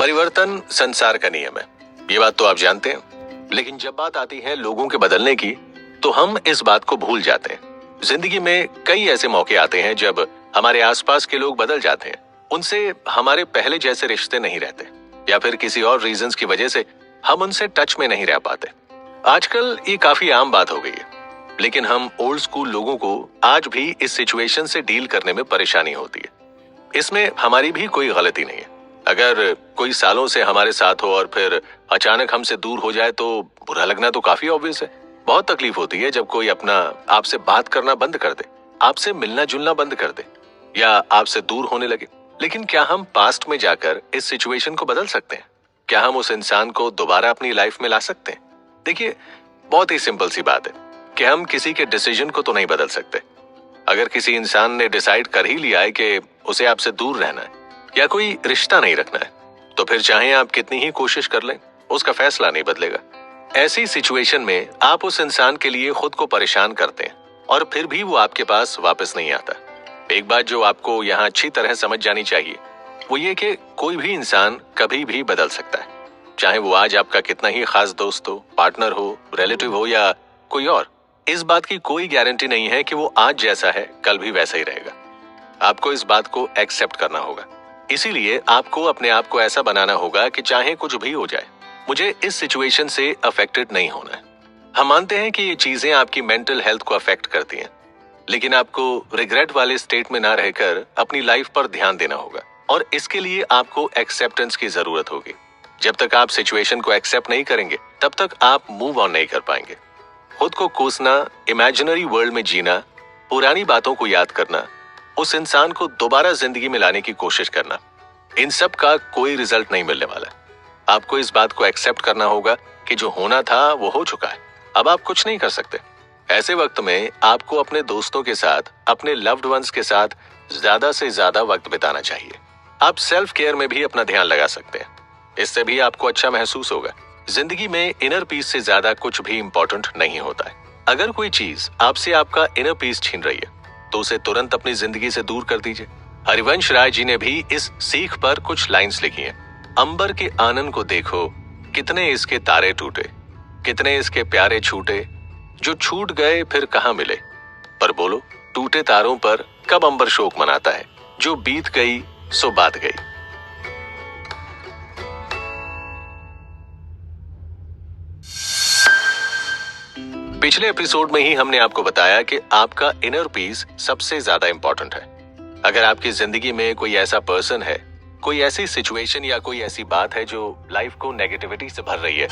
परिवर्तन संसार का नियम है, ये बात तो आप जानते हैं। लेकिन जब बात आती है लोगों के बदलने की, तो हम इस बात को भूल जाते हैं। जिंदगी में कई ऐसे मौके आते हैं जब हमारे आसपास के लोग बदल जाते हैं। उनसे हमारे पहले जैसे रिश्ते नहीं रहते, या फिर किसी और रीजंस की वजह से हम उनसे टच में नहीं रह पाते। आजकल ये काफी आम बात हो गई है, लेकिन हम ओल्ड स्कूल लोगों को आज भी इस सिचुएशन से डील करने में परेशानी होती है। इसमें हमारी भी कोई गलती नहीं है। अगर कोई सालों से हमारे साथ हो और फिर अचानक हमसे दूर हो जाए तो बुरा लगना तो काफी ऑब्वियस है। बहुत तकलीफ होती है जब कोई अपना आपसे बात करना बंद कर दे, आपसे मिलना जुलना बंद कर दे, या आपसे दूर होने लगे। लेकिन क्या हम पास्ट में जाकर इस सिचुएशन को बदल सकते हैं? क्या हम उस इंसान को दोबारा अपनी लाइफ में ला सकते हैं? देखिए, बहुत ही सिंपल सी बात है कि हम किसी के डिसीजन को तो नहीं बदल सकते। अगर किसी इंसान ने डिसाइड कर ही लिया है कि उसे आपसे दूर रहना है या कोई रिश्ता नहीं रखना है, तो फिर चाहे आप कितनी ही कोशिश कर लें, उसका फैसला नहीं बदलेगा। ऐसी सिचुएशन में आप उस इंसान के लिए खुद को परेशान करते हैं और फिर भी वो आपके पास वापस नहीं आता। एक बात जो आपको यहाँ अच्छी तरह समझ जानी चाहिए वो ये कि कोई भी इंसान कभी भी बदल सकता है, चाहे वो आज आपका कितना ही खास दोस्त हो, पार्टनर हो, रिलेटिव हो या कोई और। इस बात की कोई गारंटी नहीं है कि वो आज जैसा है कल भी वैसा ही रहेगा। आपको इस बात को एक्सेप्ट करना होगा। इसीलिए आपको अपने आप को ऐसा बनाना होगा कि चाहे कुछ भी हो जाए, मुझे इस सिचुएशन से अफेक्टेड नहीं होना है। हम मानते हैं कि ये चीजें आपकी मेंटल हेल्थ को अफेक्ट करती हैं, लेकिन आपको रिग्रेट वाले स्टेट में ना रहकर अपनी लाइफ पर ध्यान देना होगा, और इसके लिए आपको एक्सेप्टेंस की जरूरत होगी। जब तक आप सिचुएशन को एक्सेप्ट नहीं करेंगे, तब तक आप मूव ऑन नहीं कर पाएंगे। खुद को कोसना, इमेजिनरी वर्ल्ड में जीना, पुरानी बातों को याद करना, उस इंसान को दोबारा जिंदगी में लाने की कोशिश करना, इन सब का कोई रिजल्ट नहीं मिलने वाला। आपको इस बात को एक्सेप्ट करना होगा कि जो होना था वो हो चुका है, अब आप कुछ नहीं कर सकते। ऐसे वक्त में आपको अपने दोस्तों के साथ, अपने लव्ड वंस के साथ ज्यादा से ज्यादा वक्त बिताना चाहिए। आप सेल्फ केयर में भी अपना ध्यान लगा सकते हैं, इससे भी आपको अच्छा महसूस होगा। जिंदगी में इनर पीस से ज्यादा कुछ भी इंपॉर्टेंट नहीं होता है। अगर कोई चीज आपसे आपका इनर पीस छीन रही है, तो उसे तुरंत अपनी जिंदगी से दूर कर दीजिए। हरिवंश राय जी ने भी इस सीख पर कुछ लाइंस लिखी हैं। अंबर के आनन को देखो, कितने इसके तारे टूटे, कितने इसके प्यारे छूटे, जो छूट गए फिर कहाँ मिले। पर बोलो, टूटे तारों पर कब अंबर शोक मनाता है, जो बीत गई सो बात गई। पिछले एपिसोड में ही हमने आपको बताया कि आपका इनर पीस सबसे ज्यादा इंपॉर्टेंट है। अगर आपकी जिंदगी में कोई ऐसा पर्सन है, कोई ऐसी सिचुएशन या कोई ऐसी बात है जो लाइफ को नेगेटिविटी से भर रही है,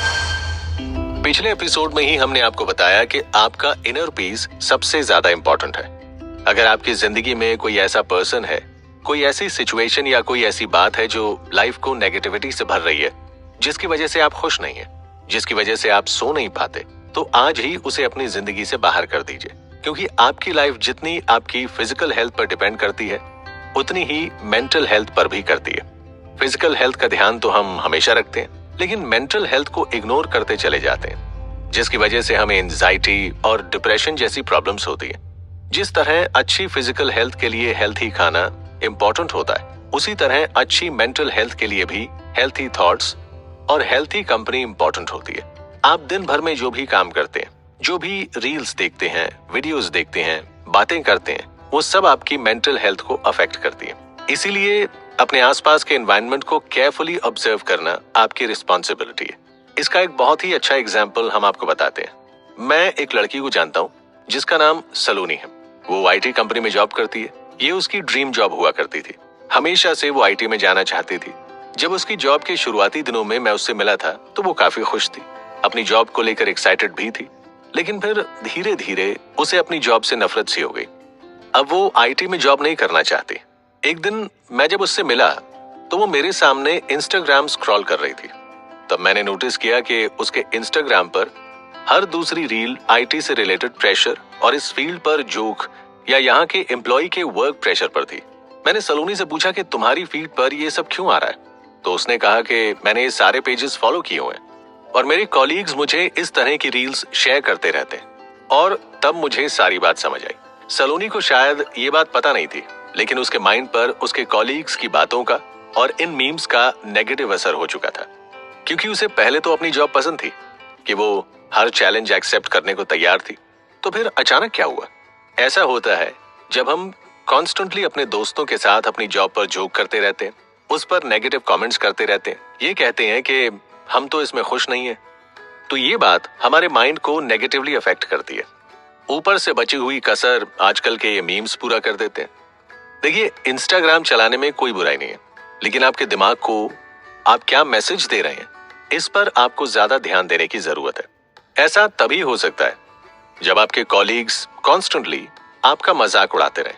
पिछले एपिसोड में ही हमने आपको बताया कि आपका इनर पीस सबसे ज्यादा इंपॉर्टेंट है। अगर आपकी जिंदगी में कोई ऐसा पर्सन है, कोई ऐसी सिचुएशन या कोई ऐसी बात है जो लाइफ को नेगेटिविटी से भर रही है, जिसकी वजह से आप खुश नहीं है, जिसकी वजह से आप सो नहीं पाते, तो आज ही उसे अपनी जिंदगी से बाहर कर दीजिए। क्योंकि आपकी लाइफ जितनी आपकी फिजिकल हेल्थ पर डिपेंड करती है, उतनी ही मेंटल हेल्थ पर भी करती है। फिजिकल हेल्थ का ध्यान तो हम हमेशा रखते हैं, लेकिन मेंटल हेल्थ को इग्नोर करते चले जाते हैं, जिसकी वजह से हमें एंजाइटी और डिप्रेशन जैसी प्रॉब्लम्स होती है। जिस तरह अच्छी फिजिकल हेल्थ के लिए हेल्थी खाना इंपॉर्टेंट होता है, उसी तरह अच्छी मेंटल हेल्थ के लिए भी हेल्थी थॉट्स और हेल्थी कंपनी इंपॉर्टेंट होती है। आप दिन भर में जो भी काम करते हैं, जो भी रील्स देखते हैं, वीडियोस देखते हैं, बातें करते हैं, वो सब आपकी मेंटल हेल्थ को अफेक्ट करती है। इसीलिए अपने आसपास के एनवायरनमेंट को केयरफुली ऑब्जर्व करना आपकी रिस्पॉन्सिबिलिटी है। इसका एक बहुत ही अच्छा एग्जाम्पल हम आपको बताते हैं। मैं एक लड़की को जानता हूँ जिसका नाम सलोनी है। वो आईटी कंपनी में जॉब करती है। ये उसकी ड्रीम जॉब हुआ करती थी। हमेशा से वो आईटी में जाना चाहती थी। जब उसकी जॉब के शुरुआती दिनों में मैं उससे मिला था तो वो काफी खुश थी, अपनी जॉब को लेकर एक्साइटेड भी थी। लेकिन फिर धीरे धीरे उसे अपनी जॉब से नफरत सी हो गई। अब वो आईटी में जॉब नहीं करना चाहती। एक दिन मैं जब उससे मिला तो वो मेरे सामने इंस्टाग्राम स्क्रॉल कर रही थी। तब मैंने नोटिस किया कि उसके इंस्टाग्राम पर हर दूसरी रील आईटी से रिलेटेड प्रेशर और इस फील्ड पर जोक या यहाँ के एम्प्लॉय के वर्क प्रेशर पर थी। मैंने सलोनी से पूछा कि तुम्हारी फीड पर ये सब क्यों आ रहा है? तो उसने कहा कि मैंने ये सारे पेजेस फॉलो किए हुए हैं और मेरे कॉलीग्स मुझे इस तरह की रील्स शेयर करते रहते हैं। और तब मुझे सारी बात समझ आई। सलोनी को शायद ये बात पता नहीं थी, लेकिन उसके माइंड पर उसके कॉलीग्स की बातों का और इन मीम्स का नेगेटिव असर हो चुका था, क्योंकि उसे पहले तो अपनी जॉब पसंद थी कि वो हर चैलेंज एक्सेप्ट करने को तैयार थी। तो फिर अचानक क्या हुआ? ऐसा होता है जब हम कॉन्स्टेंटली अपने दोस्तों के साथ अपनी जॉब पर जोक करते रहते हैं, उस पर नेगेटिव कमेंट्स करते रहते हैं, ये कहते हैं कि हम तो इसमें खुश नहीं है, तो ये बात हमारे माइंड को नेगेटिवली अफेक्ट करती है। ऊपर से बची हुई कसर आजकल के ये मीम्स पूरा कर देते हैं। देखिए, इंस्टाग्राम चलाने में कोई बुराई नहीं है, लेकिन आपके दिमाग को आप क्या मैसेज दे रहे हैं, इस पर आपको ज्यादा ध्यान देने की जरूरत है। ऐसा तभी हो सकता है जब आपके कॉलीग्स कॉन्स्टेंटली आपका मजाक उड़ाते रहे,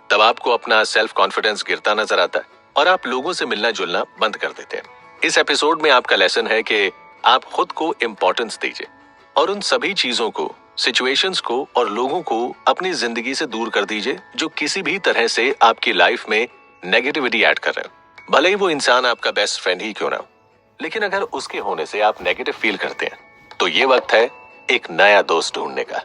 तब आपको अपना सेल्फ कॉन्फिडेंस गिरता नजर आता है और आप लोगों से मिलना जुलना बंद कर देते हैं। इस एपिसोड में आपका लेसन है कि आप खुद को इम्पोर्टेंस दीजिए और उन सभी चीजों को, सिचुएशंस को और लोगों को अपनी जिंदगी से दूर कर दीजिए जो किसी भी तरह से आपकी लाइफ में नेगेटिविटी ऐड कर रहे हो। भले ही वो इंसान आपका बेस्ट फ्रेंड ही क्यों ना हो, लेकिन अगर उसके होने से आप नेगेटिव फील करते हैं तो ये वक्त है एक नया दोस्त ढूंढने का।